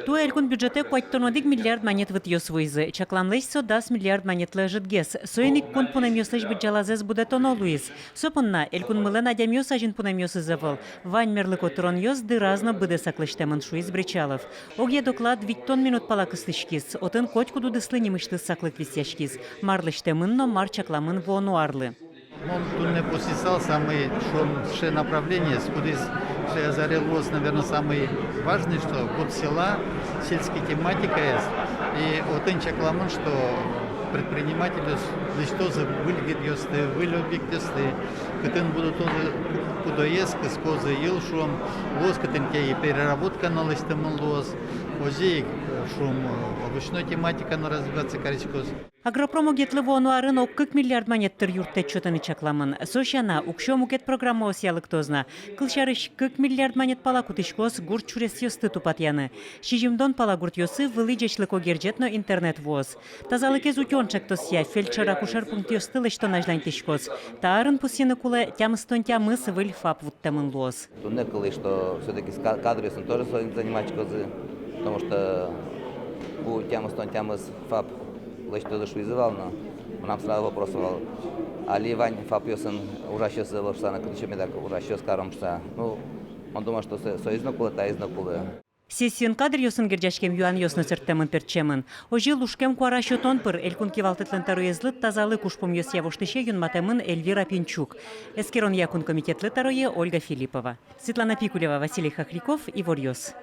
Ту элькун бюджете куайттонодик миллиард монет вытьёс вуйзы. Чакламлыш со 10 миллиард монет лежитгес. Соеник кун пунамёслыш бюджалазес будет оно луиз. Сопынна элькун мылын адямёс ажин пунамёсы завыл. Вань мерлык отрон ёс ды разно быды саклыштемын шуиз Бричалов. Огье доклад виттон минут палакыслышкис. Отын котку дудыслы немышты саклык висяшкис. Марлыштемын, но мар чакламын вону арлы. Он тут не посисал самые шо направления, скудис озарилось, наверное, самый важный, что под села, сельская тематика есть. И вот инчакламон, что предприниматели что за выльгидёсты, вылюбиктёсты, кытын будут тоже кудоеск, скозы елшум, лос кытын и переработка на листемон лос, озей шум овощной тематика на развиваться коричкоз. Агропромо гетлы вону арын оккык миллиард монеттер юртте чотыны чакламын. Сошана, укшо мукет программа осялык тозна. Кылшарыш 40 миллиард монет пала кутышкос гурт чурес ёсты тупатяны. Шижимдон пала гурт ёсы вылыджечлык огерджетно интернет воз. Тазалыкез утёнчак тосья фельдшер акушер пункт ёстылы что нажлань тышкос. Та арын пусины куле тямыстон тямыс выль фап вуттамын лоз. Туннекалы, что все-таки с кадром тоже занимать козы, потому что у тямыстон тямыс фап лишь тоже вызывал, но нам сразу вопросовал, а ли Вань фапьёсын ужащёс завышана, ключами так ужащёс каромшта. Ну, он думал, что соизнокулы, та изнокулы. Сессион кадр ёсын герджашкем юан ёсны сырттемын перчемын. Ожи лушкем куара шотон пыр элькун кивалтытлын таруезлы тазалы кушпум ёс явоштыше юнматемын Эльвира Пинчук. Эскерон якун комитетлы таруе Ольга Филиппова. Светлана Пикулева, Василий Хохряков, Ивор Ёс.